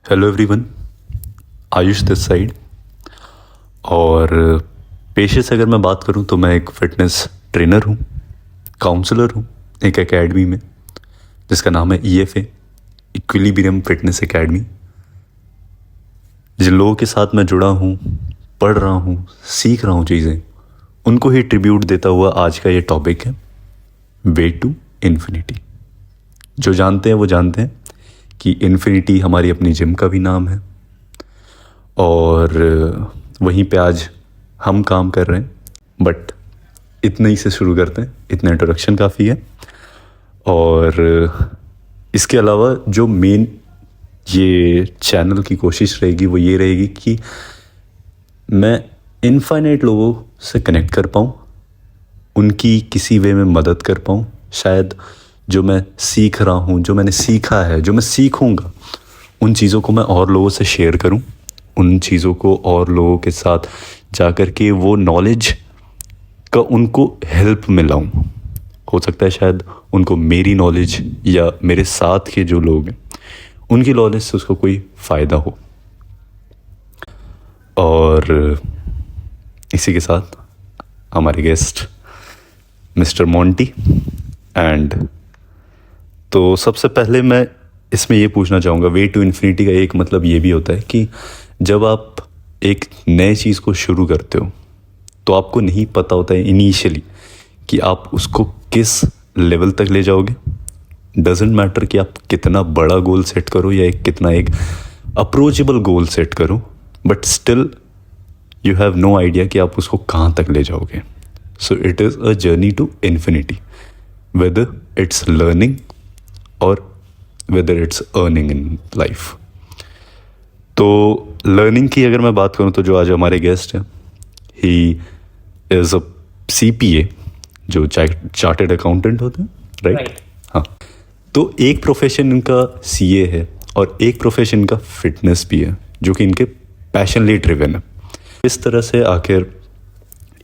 Hello everyone, Ayush this side. और पेशे से अगर मैं बात करूं तो मैं एक फ़िटनेस ट्रेनर हूं, काउंसलर हूं एक एकेडमी में जिसका नाम है EFA, इक्विलिब्रियम फिटनेस एकेडमी। जिन लोगों के साथ मैं जुड़ा हूं, पढ़ रहा हूं, सीख रहा हूं चीज़ें, उनको ही ट्रिब्यूट देता हुआ आज का ये टॉपिक है वे टू इन्फिनिटी। जो जानते हैं वो जानते हैं कि इन्फिनिटी हमारी अपनी जिम का भी नाम है और वहीं पे आज हम काम कर रहे हैं। बट इतने ही से शुरू करते हैं, इतना इंट्रोडक्शन काफ़ी है। और इसके अलावा जो मेन ये चैनल की कोशिश रहेगी वो ये रहेगी कि मैं इनफाइनाइट लोगों से कनेक्ट कर पाऊँ, उनकी किसी वे में मदद कर पाऊँ। शायद जो मैं सीख रहा हूँ, जो मैंने सीखा है, जो मैं सीखूँगा, उन चीज़ों को मैं और लोगों से शेयर करूँ, उन चीज़ों को और लोगों के साथ जा कर के वो नॉलेज का उनको हेल्प मिलाऊँ। हो सकता है शायद उनको मेरी नॉलेज या मेरे साथ के जो लोग हैं उनकी नॉलेज से उसको कोई फ़ायदा हो। और इसी के साथ हमारे गेस्ट मिस्टर मोंटी। एंड तो सबसे पहले मैं इसमें ये पूछना चाहूँगा, वे टू इन्फिनिटी का एक मतलब ये भी होता है कि जब आप एक नए चीज़ को शुरू करते हो तो आपको नहीं पता होता है इनिशियली कि आप उसको किस लेवल तक ले जाओगे। डजेंट मैटर कि आप कितना बड़ा गोल सेट करो या कितना एक अप्रोचेबल गोल सेट करो, but still you have no idea कि आप उसको कहाँ तक ले जाओगे। So it is a journey to infinity, whether it's learning और whether it's earning in life. तो लर्निंग की अगर मैं बात करूं तो जो आज हमारे गेस्ट हैं, ही इज़ अ CPA, जो चार्टेड अकाउंटेंट होते हैं, राइट? हाँ। तो एक प्रोफेशन इनका CA है और एक प्रोफेशन इनका फिटनेस भी है, जो कि इनके पैशनली ड्रिवन है। इस तरह से आखिर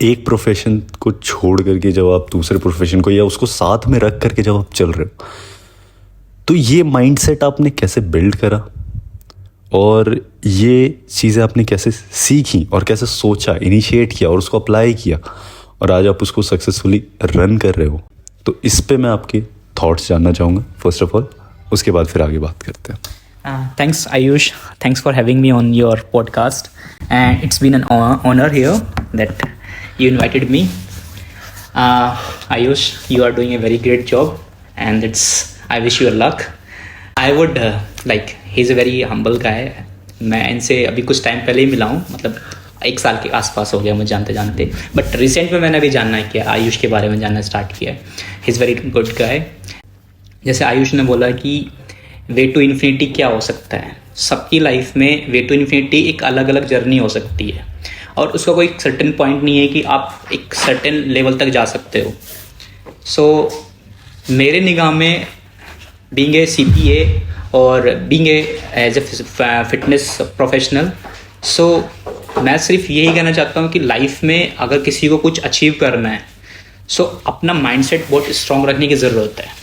एक प्रोफेशन को छोड़ करके जब आप दूसरे प्रोफेशन को या उसको साथ में रख करके जब आप चल रहे हो, तो ये माइंडसेट आपने कैसे बिल्ड करा और ये चीज़ें आपने कैसे सीखी और कैसे सोचा, इनिशिएट किया और उसको अप्लाई किया और आज आप उसको सक्सेसफुली रन कर रहे हो। तो इस पे मैं आपके थॉट्स जानना चाहूँगा फर्स्ट ऑफ ऑल, उसके बाद फिर आगे बात करते हैं। Thanks, Ayush. Thanks for having me on your podcast. And it's been an honor here that you invited me. Ayush, you are doing a very great job, and I wish you luck. I would he's a very humble guy. मैं इनसे अभी कुछ time पहले ही मिला हूँ, मतलब 1 साल के आसपास हो गया मुझे जानते जानते। बट रिसेंट में मैंने अभी जानना किया, आयुष के बारे में जानना स्टार्ट किया। He is very good guy. जैसे आयुष ने बोला कि वे टू इन्फिनिटी क्या हो सकता है, सबकी लाइफ में वे टू इन्फिनिटी एक अलग अलग जर्नी हो सकती है और उसका कोई सर्टेन पॉइंट नहीं है कि आप एक सर्टेन लेवल तक जा सकते हो। सो मेरे निगाह में बीइंग ए CPA और being as a fitness professional, so मैं सिर्फ यही कहना चाहता हूँ कि लाइफ में अगर किसी को कुछ अचीव करना है, सो अपना माइंडसेट बहुत स्ट्रॉन्ग रखने की ज़रूरत है।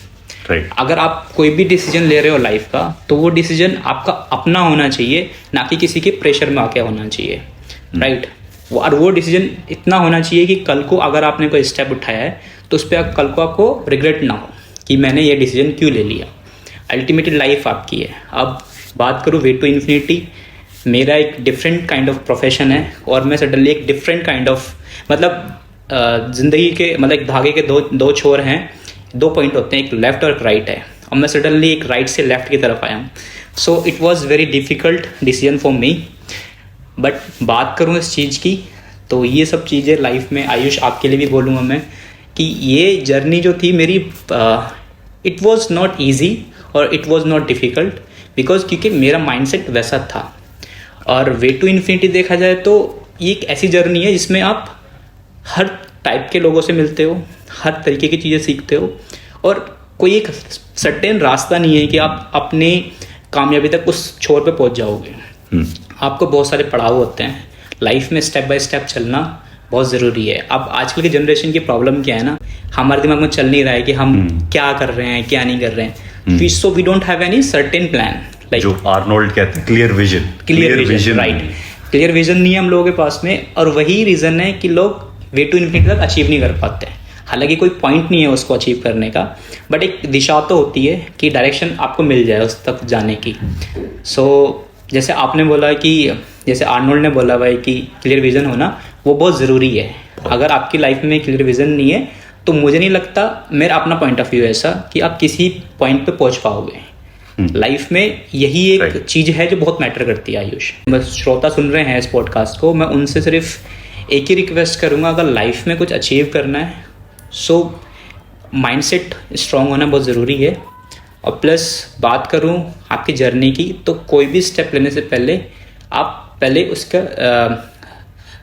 Right. अगर आप कोई भी डिसीजन ले रहे हो लाइफ का, तो वो डिसीजन आपका अपना होना चाहिए, ना कि किसी के प्रेशर में आके होना चाहिए, राइट? और वो डिसीजन इतना होना चाहिए कि कल को अगर आपने कोई स्टेप उठाया है तो उस पर कल को आपको रिग्रेट ना हो कि मैंने ये डिसीजन क्यों ले लिया। अल्टीमेटली लाइफ आपकी है। अब बात करूँ वे टू इन्फिनिटी, मेरा एक डिफरेंट काइंड ऑफ प्रोफेशन है और मैं सडनली एक डिफरेंट काइंड ऑफ ज़िंदगी के एक धागे के दो छोर हैं, 2 पॉइंट होते हैं, एक लेफ्ट और एक राइट है, और मैं सडनली एक राइट से लेफ्ट की तरफ आया हूँ। So it was very difficult decision for me. But बात करूँ इस चीज़ की, तो ये सब चीज़ें लाइफ में, आयुष आपके लिए भी बोलूँगा मैं, कि ये जर्नी जो थी मेरी, इट वॉज़ नॉट ईजी और it was not difficult, because क्योंकि मेरा माइंडसेट वैसा था। और वे टू इन्फिनिटी देखा जाए तो ये एक ऐसी जर्नी है जिसमें आप हर टाइप के लोगों से मिलते हो, हर तरीके की चीज़ें सीखते हो, और कोई एक सर्टेन रास्ता नहीं है कि आप अपने कामयाबी तक उस छोर पे पहुंच जाओगे। आपको बहुत सारे पड़ाव होते हैं लाइफ में, स्टेप बाय स्टेप चलना बहुत ज़रूरी है। अब आजकल की जनरेशन की प्रॉब्लम क्या है ना, हमारे दिमाग में चल नहीं रहा है कि हम क्या कर रहे हैं, क्या नहीं कर रहे हैं। So we don't have any certain plan, Like, जो आर्नोल्ड कहते हैं clear vision, right, clear vision नहीं है हम लोगों के पास में, और वही रीज़न है कि लोग वे टू इन्फिनिटी तक अचीव नहीं कर पाते हैं। हालांकि कोई पॉइंट नहीं है उसको अचीव करने का, बट एक दिशा तो होती है कि डायरेक्शन आपको मिल जाए उस तक जाने की। सो जैसे आपने बोला कि जैसे आर्नोल्ड ने बोला भाई कि क्लियर विजन होना वो बहुत ज़रूरी है। अगर आपकी लाइफ में क्लियर विजन नहीं है तो मुझे नहीं लगता, मेरा अपना पॉइंट ऑफ व्यू है ऐसा, कि आप किसी पॉइंट पे पहुंच पाओगे। लाइफ में यही एक चीज़ है जो बहुत मैटर करती है। आयुष, बस श्रोता सुन रहे हैं इस पॉडकास्ट को, मैं उनसे सिर्फ एक ही रिक्वेस्ट करूँगा, अगर लाइफ में कुछ अचीव करना है सो माइंडसेट स्ट्रांग होना बहुत ज़रूरी है। और प्लस बात करूँ आपकी जर्नी की, तो कोई भी स्टेप लेने से पहले आप पहले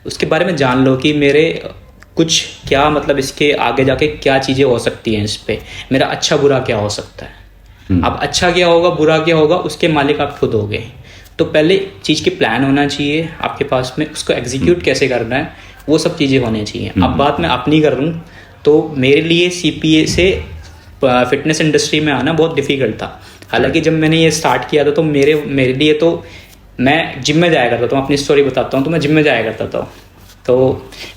उसके बारे में जान लो कि मेरे कुछ क्या मतलब इसके आगे जाके क्या चीज़ें हो सकती हैं, इस पे मेरा अच्छा बुरा क्या हो सकता है। अब अच्छा क्या होगा बुरा क्या होगा उसके मालिक आप खुद होगे। तो पहले चीज़ की प्लान होना चाहिए आपके पास में, उसको एग्जीक्यूट कैसे करना है वो सब चीज़ें होनी चाहिए। अब बात मैं अपनी कर रहा हूँ, तो मेरे लिए CPA से फिटनेस इंडस्ट्री में आना बहुत डिफ़िकल्ट था। हालांकि जब मैंने ये स्टार्ट किया था तो मेरे लिए तो मैं जिम में जाया करता था, अपनी स्टोरी बताता हूँ, तो मैं जिम में जाया करता था। तो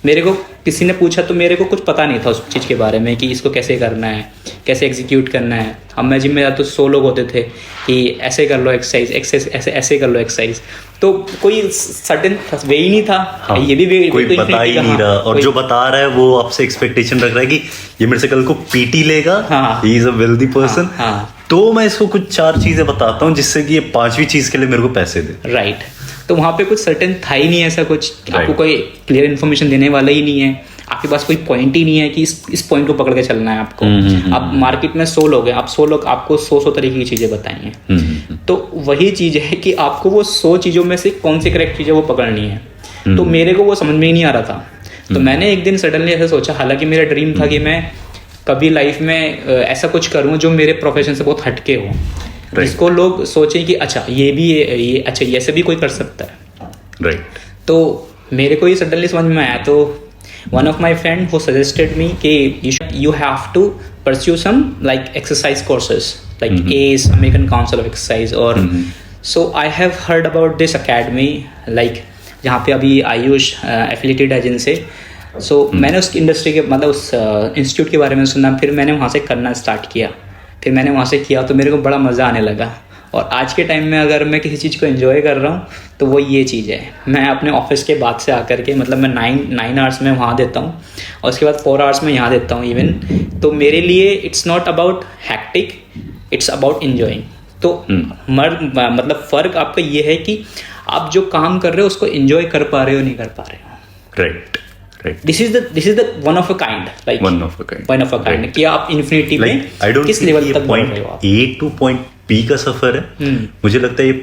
मेरे को किसी ने पूछा तो मेरे को कुछ पता नहीं था उस चीज़ के बारे में कि इसको कैसे करना है, कैसे एग्जीक्यूट करना है। अब मैं जिम में जाता तो 100 लोग होते थे कि ऐसे कर लो एक्सरसाइज, ऐसे कर लो एक्सरसाइज, तो कोई सर्टेन वे ही नहीं था। हाँ, ये भी कोई बता ही नहीं रहा, और जो बता रहा है वो आपसे एक्सपेक्टेशन रख रहा है कि ये मेरे से कल को PT लेगा, he is a wealthy person. तो मैं इसको कुछ 4 चीजें बताता हूँ जिससे कि ये 5वीं चीज के लिए मेरे को पैसे दे। राइट, तो वहाँ पे कुछ सर्टेन था ही नहीं ऐसा कुछ, आपको कोई क्लियर इन्फॉर्मेशन देने वाला ही नहीं है, आपके पास कोई पॉइंट ही नहीं है कि इस पॉइंट को पकड़ के चलना है आपको। अब मार्केट में 100 लोग हैं, आप 100 लोग आपको 100 तरीके की चीज़ें बताएंगे। तो वही चीज़ है कि आपको वो 100 चीज़ों में से कौन सी करेक्ट चीज़ है वो पकड़नी है। तो मेरे को वो समझ में ही नहीं आ रहा था। तो मैंने एक दिन सडनली ऐसा सोचा, हालांकि मेरा ड्रीम था कि मैं कभी लाइफ में ऐसा कुछ करूँ जो मेरे प्रोफेशन से बहुत हटके हो, जिसको लोग सोचें कि अच्छा ये भी ये अच्छा ये ऐसे भी कोई कर सकता है। राइट, तो मेरे को ये सडनली समझ में आया। तो one of my friend who suggested me कि you have to pursue some like exercise courses like ACE, American council of exercise, और so I have heard about this academy, like जहाँ पे अभी आयुष एफिलिएटेड है जिनसे। सो मैंने उस इंडस्ट्री के मतलब उस इंस्टीट्यूट के बारे में सुना, फिर मैंने वहाँ से करना स्टार्ट किया। फिर मैंने वहाँ से किया तो मेरे को बड़ा मज़ा आने लगा। और आज के टाइम में अगर मैं किसी चीज़ को एंजॉय कर रहा हूँ तो वो ये चीज़ है। मैं अपने ऑफिस के बाद से आकर के मतलब मैं 9 आवर्स में वहाँ देता हूँ और उसके बाद 4 आवर्स में यहाँ देता हूँ इवन। तो मेरे लिए it's not about hectic, it's about enjoying. तो मतलब फ़र्क आपका ये है कि आप जो काम कर रहे हो उसको एंजॉय कर पा रहे हो नहीं कर पा रहे हो। Right, this is the one of a kind, like one of a kind कि आप इन्फिनिटी में किस लेवल तक बढ़ रहे हो। आप A to point B का सफर है। मुझे लगता है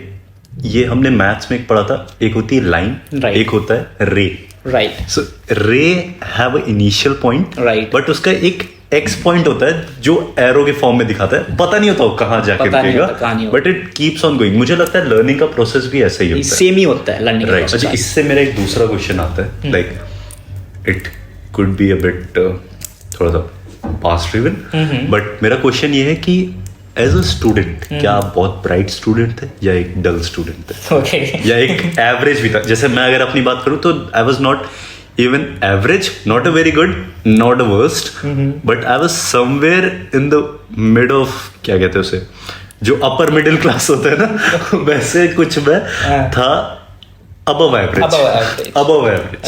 ये हमने मैथ्स में एक पढ़ा था, एक होती है लाइन, एक होता है रे। राइट, सो रे have a initial point, right, but उसका एक X पॉइंट होता है जो एरो के फॉर्म में दिखाता है, पता नहीं होता वो कहाँ जाके रुकेगा, but it keeps on going. मुझे लगता है लर्निंग का प्रोसेस भी ऐसा ही होता है, सेम ही होता है लर्निंग। राइट। अच्छा, इससे मेरा एक दूसरा क्वेश्चन आता है, like it could be a bit थोड़ा सा पास्ट ड्रिवन, बट मेरा क्वेश्चन ये है कि एज अ स्टूडेंट क्या आप बहुत ब्राइट स्टूडेंट थे या एक डल स्टूडेंट थे? Okay. या एक एवरेज भी था? जैसे मैं अगर अपनी बात करूं तो I was not even average, not a very good, not a worst, but I was somewhere in the mid of, क्या कहते हैं उसे, जो upper middle class होता है ना, वैसे कुछ मैं था above average.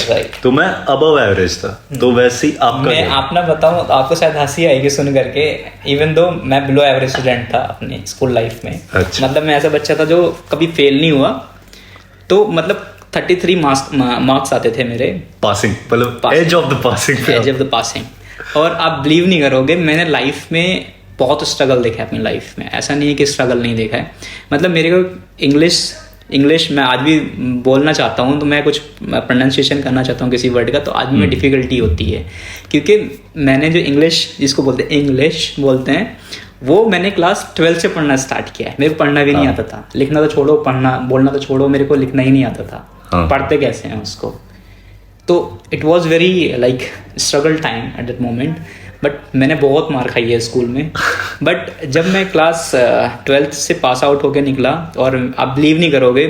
Right. तो मैं above average था, तो वैसे ही आपका मैं अपना बताऊं तो आपको शायद हंसी आएगी सुन करके, इवन दो मैं बिलो एवरेज स्टूडेंट था अपने स्कूल लाइफ में। अच्छा। मतलब मैं ऐसा बच्चा था जो कभी फेल नहीं हुआ, तो मतलब 33 मार्क्स आते थे मेरे पासिंग, मतलब एज ऑफ द पासिंग। और आप बिलीव नहीं करोगे, मैंने लाइफ में बहुत स्ट्रगल देखा है अपनी लाइफ में, ऐसा नहीं है कि स्ट्रगल नहीं देखा है। मतलब मेरे को इंग्लिश मैं आज भी बोलना चाहता हूँ तो मैं कुछ प्रोनाउंसिएशन करना चाहता हूँ किसी वर्ड का, तो आज भी में डिफ़िकल्टी होती है, क्योंकि मैंने जो इंग्लिश जिसको बोलते हैं इंग्लिश बोलते हैं, वो मैंने क्लास 12 से पढ़ना स्टार्ट किया है। मेरे को पढ़ना भी नहीं आता था, लिखना तो छोड़ो, पढ़ना बोलना तो छोड़ो, मेरे को लिखना ही नहीं आता था। पढ़ते कैसे हैं उसको? तो it was very like struggle time at that moment, but मैंने बहुत मार खाई है स्कूल में। बट जब मैं क्लास 12th से पास आउट होकर निकला, और आप बिलीव नहीं करोगे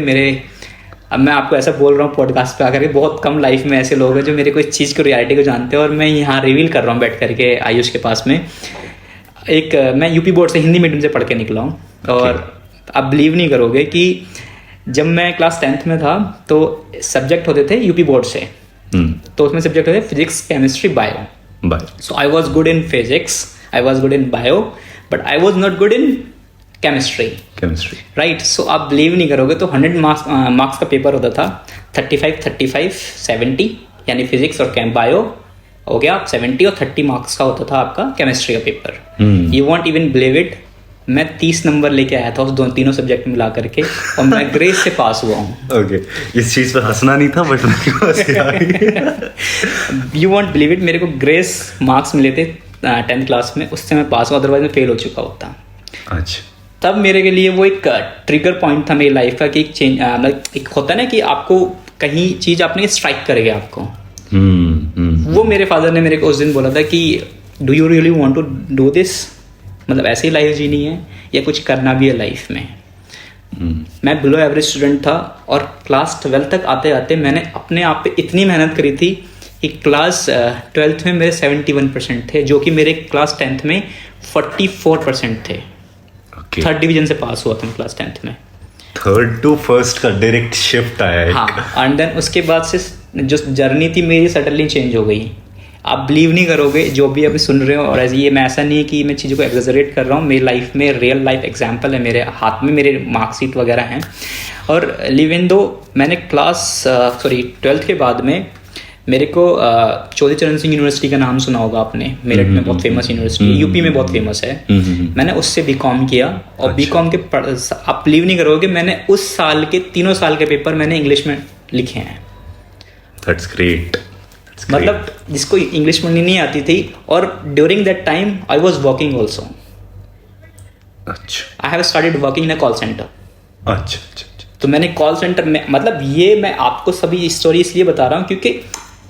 अब मैं आपको ऐसा बोल रहा हूँ पॉडकास्ट पे आकर के, बहुत कम लाइफ में ऐसे लोग हैं जो मेरे को इस चीज़ को रियलिटी को जानते हैं, और मैं यहाँ रिवील कर रहा हूँ बैठ करके आयुष के पास में। मैं यूपी बोर्ड से हिंदी मीडियम से पढ़ के निकला हूँ, और आप बिलीव नहीं करोगे कि जब मैं क्लास 10th में था तो सब्जेक्ट होते थे यूपी बोर्ड से, तो उसमें सब्जेक्ट होते थे physics, chemistry, bio. So I was good in physics, I was good in bio, but I was not good in chemistry. Right. So आप बिलीव नहीं करोगे, तो 100 मार्क्स का पेपर होता था, 35 70, यानी फिजिक्स और बायो हो गया 70, और 30 मार्क्स का होता था आपका केमिस्ट्री का paper. You want even believe it, मैं 30 नंबर लेके आया था उस तीनों सब्जेक्ट मिला करके, और मैं ग्रेस से पास हुआ हूँ। ओके, इस चीज़ पे हंसना नहीं था, but you won't believe it, मेरे को ग्रेस मार्क्स मिले थे 10th क्लास में, उससे मैं पास हुआ, अदरवाइज मैं फेल हो चुका होता। अच्छा। तब मेरे के लिए वो एक ट्रिगर पॉइंट था मेरी लाइफ का, कि एक चेंज, एक होता है ना कि आपको कहीं चीज़ आपने स्ट्राइक करेगी आपको। वो मेरे फादर ने मेरे को उस दिन बोला था कि do you really want to do this, मतलब ऐसी लाइफ जीनी है या कुछ करना भी है लाइफ में। मैं बिलो एवरेज स्टूडेंट था, और क्लास 12 तक आते आते मैंने अपने आप पे इतनी मेहनत करी थी कि क्लास 12th में मेरे 71% थे, जो कि मेरे क्लास 10th में 44% थे। थर्ड डिवीजन से पास हुआ था क्लास 10th में। 3rd to 1st का डायरेक्ट शिफ्ट आया है। हाँ, एंड देन उसके बाद से जो जर्नी थी मेरी सडनली चेंज हो गई। आप बिलीव नहीं करोगे जो भी अभी सुन रहे हो, और ये मैं ऐसा नहीं है कि मैं चीज़ों को एग्जैजरेट कर रहा हूँ, मेरी लाइफ में रियल लाइफ एग्जाम्पल है, मेरे हाथ में मेरे मार्कशीट वगैरह हैं। और लिव इन दो मैंने 12th के बाद में मेरे को चौधरी चरण सिंह यूनिवर्सिटी का नाम सुना होगा आपने, मेरठ में बहुत फेमस यूनिवर्सिटी, यूपी में बहुत फेमस है। मैंने उससे बीकॉम किया, और बीकॉम के आप बिलीव नहीं करोगे, मैंने उस साल के 3 साल के पेपर मैंने इंग्लिश में लिखे हैं। That's great. मतलब जिसको इंग्लिश में नहीं आती थी, और during that time I was working also. अच्छा। I have started working in a call centre. अच्छा। तो मैंने कॉल सेंटर में, मतलब ये मैं आपको सभी स्टोरी इसलिए बता रहा हूँ क्योंकि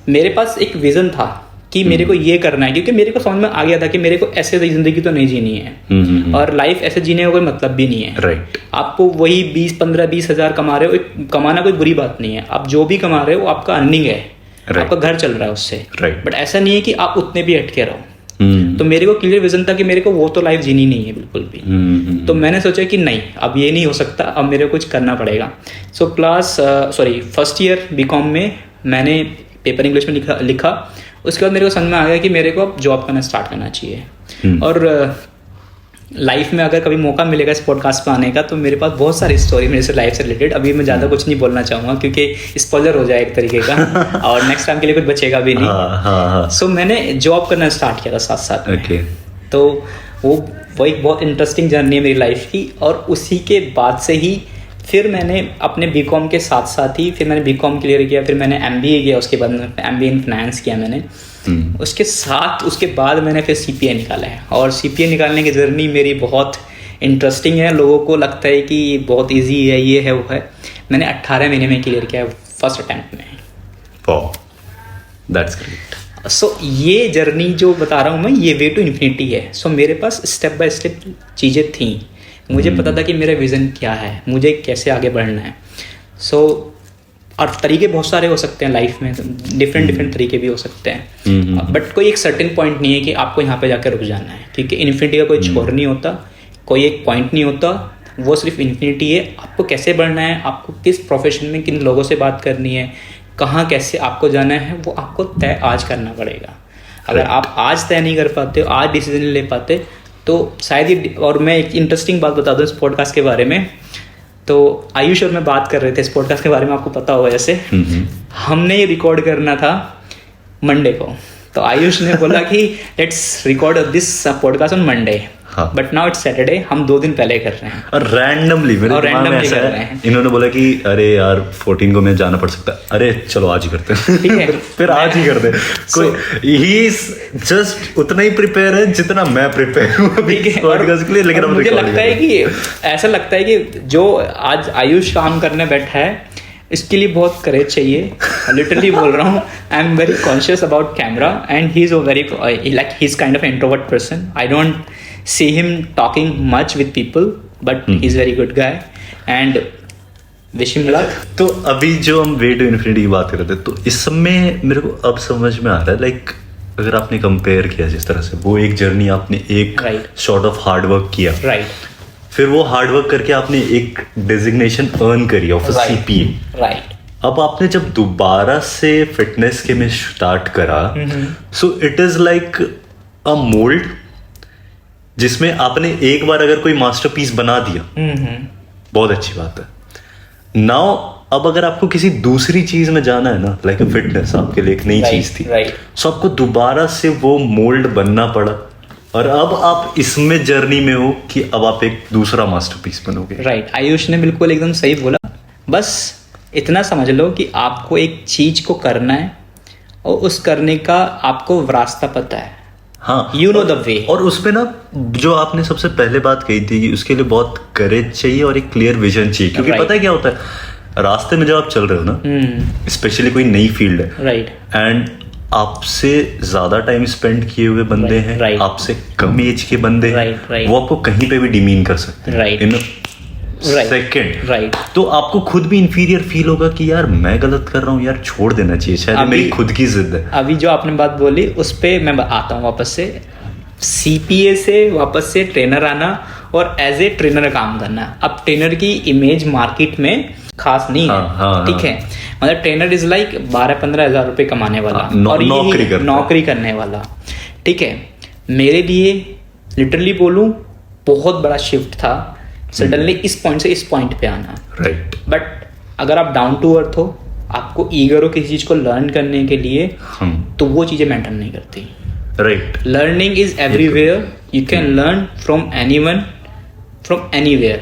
मेरे पास एक विजन था कि मेरे को ये करना है, क्योंकि मेरे को समझ में आ गया था कि मेरे को ऐसे जिंदगी तो नहीं जीनी है, और लाइफ ऐसे जीने का कोई मतलब भी नहीं है। राइट। आपको वही 20-15-20 हज़ार कमा रहे हो, कमाना कोई बुरी बात नहीं है, आप जो भी कमा रहे हो आपका अर्निंग है, आपका घर चल रहा है उससे। बट ऐसा नहीं है कि आप उतने भी अटके रहो। तो मेरे को क्लियर विजन था कि मेरे को वो तो लाइफ जीनी नहीं है बिल्कुल भी। तो मैंने सोचा कि नहीं, अब ये नहीं हो सकता, अब मेरे को कुछ करना पड़ेगा। सो फर्स्ट ईयर बीकॉम में मैंने पेपर इंग्लिश में लिखा। उसके बाद मेरे को समझ में आ गया कि मेरे को अब जॉब करना स्टार्ट करना चाहिए। और लाइफ में अगर कभी मौका मिलेगा इस पॉडकास्ट पे आने का, तो मेरे पास बहुत सारी स्टोरी मेरे से लाइफ से रिलेटेड, अभी मैं ज़्यादा कुछ नहीं बोलना चाहूँगा क्योंकि स्पॉइलर हो जाए एक तरीके का, और नेक्स्ट टाइम के लिए कुछ बचेगा भी नहीं। सो मैंने जॉब करना स्टार्ट किया था साथ साथ में। तो वो एक बहुत इंटरेस्टिंग जर्नी है मेरी लाइफ की। और उसी के बाद से ही फिर मैंने अपने बीकॉम के साथ साथ ही फिर मैंने बीकॉम क्लियर किया, फिर मैंने एमबीए किया, उसके बाद एमबीए इन फाइनेंस किया मैंने। उसके बाद मैंने फिर सीपीए निकाला है, और सीपीए निकालने की जर्नी मेरी बहुत इंटरेस्टिंग है। लोगों को लगता है कि बहुत इजी है, ये है वो है। मैंने 18 महीने में क्लियर किया फर्स्ट अटेम्प्ट में। That's great. सो ये जर्नी जो बता रहा हूँ मैं, ये वे टू इन्फिनिटी है। सो मेरे पास स्टेप बाय स्टेप चीज़ें थी, मुझे पता था कि मेरा विज़न क्या है, मुझे कैसे आगे बढ़ना है। और तरीके बहुत सारे हो सकते हैं लाइफ में, डिफरेंट तरीके भी हो सकते हैं, बट कोई एक सर्टेन पॉइंट नहीं है कि आपको यहाँ पे जाकर रुक जाना है, क्योंकि इन्फिनिटी का कोई छोर नहीं होता, कोई एक पॉइंट नहीं होता, वो सिर्फ इन्फिनिटी है। आपको कैसे बढ़ना है, आपको किस प्रोफेशन में किन लोगों से बात करनी है, कहाँ कैसे आपको जाना है, वो आपको तय आज करना पड़ेगा। अगर आप आज तय नहीं कर पाते हो, आज डिसीजन नहीं ले पाते, तो शायद ही। और मैं एक इंटरेस्टिंग बात बता दूं इस पॉडकास्ट के बारे में। तो आयुष और मैं बात कर रहे थे इस पॉडकास्ट के बारे में, आपको पता होगा जैसे हमने ये रिकॉर्ड करना था मंडे को, तो आयुष ने बोला कि let's record this podcast on Monday, but now it's Saturday, हम 2 दिन पहले कर रहे हैं। और रैंडमली मेरे दिमाग में ऐसा है, इन्होंने बोला कि अरे यार 14 को मैं जाना पड़ सकता है, अरे चलो आज ही करते हैं, ठीक है फिर आज ही करते हैं। कोई ही जस्ट उतना ही प्रिपेयर है जितना मैं प्रिपेयर हूँ पॉडकास्ट के लिए। लेकिन मुझे लगता है कि ऐसा लगता है कि जो आज आयुष काम करने बैठा है, इसके लिए बहुत करेज चाहिए, लिटरली बोल रहा हूँ. I am very conscious about camera and he is a very like he is kind of introvert person. I don't see him talking much with people but he is very good guy and wish him luck. तो अभी जो हम वे to infinity की बात कर रहे थे, तो इस समय मेरे को अब समझ में आ रहा है, लाइक अगर आपने कंपेयर किया जिस तरह से, वो एक जर्नी आपने एक सॉर्ट ऑफ हार्ड वर्क किया, राइट, फिर वो हार्ड वर्क करके आपने एक डेजिग्नेशन अर्न करी ऑफ सीपीए, राइट. अब आपने जब दोबारा से फिटनेस के में स्टार्ट करा, so it is like a mould जिसमें आपने एक बार अगर कोई मास्टरपीस बना दिया, बहुत अच्छी बात है. नाउ अब अगर आपको किसी दूसरी चीज में जाना है ना, लाइक फिटनेस आपके लिए एक नई चीज थी, सो आपको दोबारा से वो मोल्ड बनना पड़ा, और अब आप इसमें जर्नी में हो कि अब आप एक दूसरा मास्टरपीस बनोगे. राइट. आयुष ने बिल्कुल एकदम सही बोला. बस इतना समझ लो कि आपको एक चीज को करना है और उस करने का आपको रास्ता पता है. हाँ, यू नो द वे. और उसमें ना जो आपने सबसे पहले बात कही थी कि उसके लिए बहुत करेज चाहिए और एक क्लियर विजन चाहिए, क्योंकि पता है क्या होता है, रास्ते में जब आप चल रहे हो ना, स्पेशली कोई नई फील्ड है, राइट, एंड आपसे ज्यादा टाइम स्पेंड किए हुए बंदे हैं, right. आपसे कम एज के बंदे हैं, right. वो आपको कहीं पे भी डिमीन कर सकते हैं Right. In second. राइट. तो आपको खुद भी इंफीरियर फील होगा कि यार मैं गलत कर रहा हूँ, यार छोड़ देना चाहिए, शायद ये मेरी खुद की जिद है. अभी जो आपने बात बोली उस पे मैं आता हूँ वापस से. सीपीए से वापस से ट्रेनर आना और एज ए ट्रेनर काम करना. अब ट्रेनर की इमेज मार्केट में खास नहीं है, ठीक है. मतलब ट्रेनर इज लाइक 12-15 हज़ार रुपये कमाने वाला और नौकरी करने वाला, ठीक है. मेरे लिए लिटरली बोलूं बहुत बड़ा शिफ्ट था सडनली इस पॉइंट से इस पॉइंट पे आना. राइट. बट अगर आप डाउन टू अर्थ हो, आपको ईगर हो किसी चीज को लर्न करने के लिए, तो वो चीजें मैटर नहीं करती. Right. Learning is everywhere. You can learn from anyone from anywhere.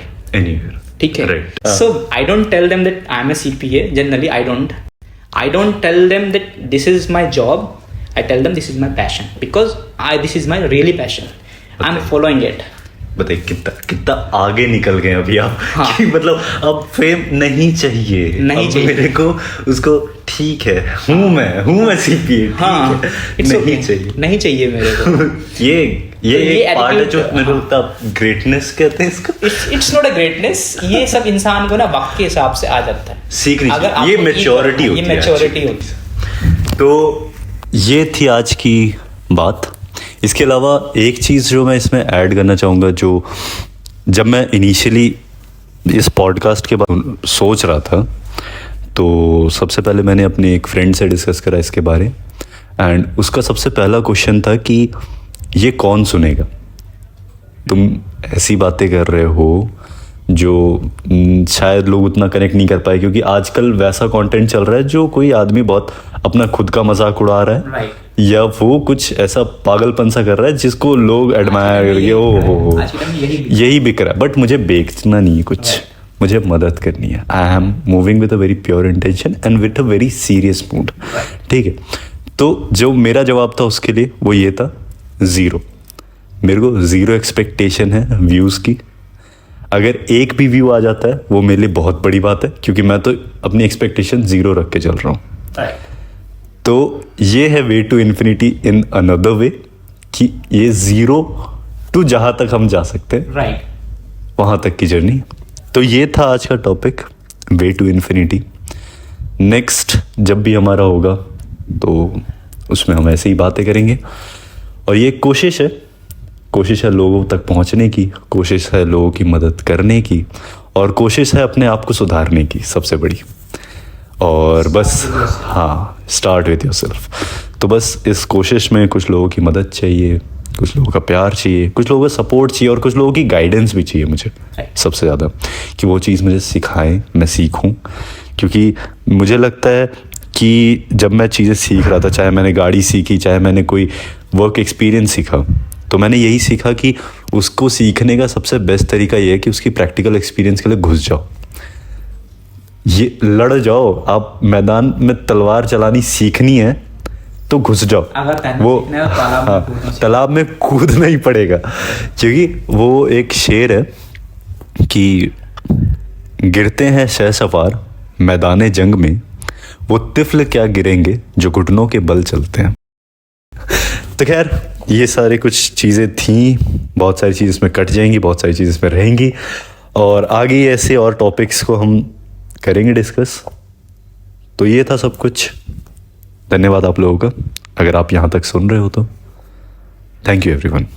ठीक है. So I don't tell them that I am a CPA. Generally I don't tell them that this is my job. I tell them this is my passion because this is my really passion. I am following it. बताइए कितना आगे निकल गए अभी आप. हाँ. कि मतलब अब फेम नहीं चाहिए, मेरे को उसको, ठीक है, हूँ मैं सीपीए. हाँ, नहीं चाहिए मेरे को. ये पार्ट है जो मेरे को लगता है ग्रेटनेस कहते हैं इसको. It's not a greatness. ये सब इंसान को ना वक्त के हिसाब से आ जाता है, सीखनी चाहिए. ये मैच्योरिटी होती है. तो ये थी आज की बात. इसके अलावा एक चीज़ जो मैं इसमें ऐड करना चाहूँगा, जो जब मैं इनिशियली इस पॉडकास्ट के बाद सोच रहा था, तो सबसे पहले मैंने अपने एक फ्रेंड से डिस्कस करा इसके बारे, एंड उसका सबसे पहला क्वेश्चन था कि ये कौन सुनेगा. तुम ऐसी बातें कर रहे हो जो शायद लोग उतना कनेक्ट नहीं कर पाए, क्योंकि आजकल वैसा कंटेंट चल रहा है जो कोई आदमी बहुत अपना खुद का मजाक उड़ा रहा है, right. या वो कुछ ऐसा पागलपन सा कर रहा है जिसको लोग एडमायर करके ओ यही बिक रहा है. बट मुझे बेचना नहीं है कुछ, मुझे मदद करनी है. I am moving with a very pure intention and with a very serious mood. ठीक है. तो जो मेरा जवाब था उसके लिए वो ये था, 0. मेरे को 0 एक्सपेक्टेशन है व्यूज़ की. अगर एक भी व्यू आ जाता है वो मेरे लिए बहुत बड़ी बात है, क्योंकि मैं तो अपनी एक्सपेक्टेशन 0 रख के चल रहा हूँ. तो ये है way to infinity in another way, कि ये 0 टू जहाँ तक हम जा सकते हैं, राइट, वहाँ तक की जर्नी. तो ये था आज का topic, way to infinity. Next जब भी हमारा होगा तो उसमें हम ऐसे ही बातें करेंगे. और ये कोशिश है लोगों तक पहुंचने की, कोशिश है लोगों की मदद करने की, और कोशिश है अपने आप को सुधारने की सबसे बड़ी. और बस हाँ, स्टार्ट विद योरसेल्फ. तो बस इस कोशिश में कुछ लोगों की मदद चाहिए, कुछ लोगों का प्यार चाहिए, कुछ लोगों का सपोर्ट चाहिए, और कुछ लोगों की गाइडेंस भी चाहिए मुझे सबसे ज़्यादा, कि वो चीज़ मुझे सिखाएं, मैं सीखूं. क्योंकि मुझे लगता है कि जब मैं चीज़ें सीख रहा था, चाहे मैंने गाड़ी सीखी, चाहे मैंने कोई वर्क एक्सपीरियंस सीखा, तो मैंने यही सीखा कि उसको सीखने का सबसे बेस्ट तरीका ये है कि उसकी प्रैक्टिकल एक्सपीरियंस के लिए घुस जाओ, ये लड़ जाओ. आप मैदान में तलवार चलानी सीखनी है तो घुस जाओ. वो तालाब में कूदना ही पड़ेगा, क्योंकि वो एक शेर है कि गिरते हैं शहसवार मैदाने जंग में वो तिफल क्या गिरेंगे जो घुटनों के बल चलते हैं। तो खैर ये सारे कुछ चीज़ें थी, बहुत सारी चीज़ इसमें कट जाएंगी, बहुत सारी चीज़ इसमें रहेंगी, और आगे ऐसे और टॉपिक्स को हम करेंगे डिस्कस। तो ये था सब कुछ। धन्यवाद आप लोगों का, अगर आप यहाँ तक सुन रहे हो तो। Thank you everyone.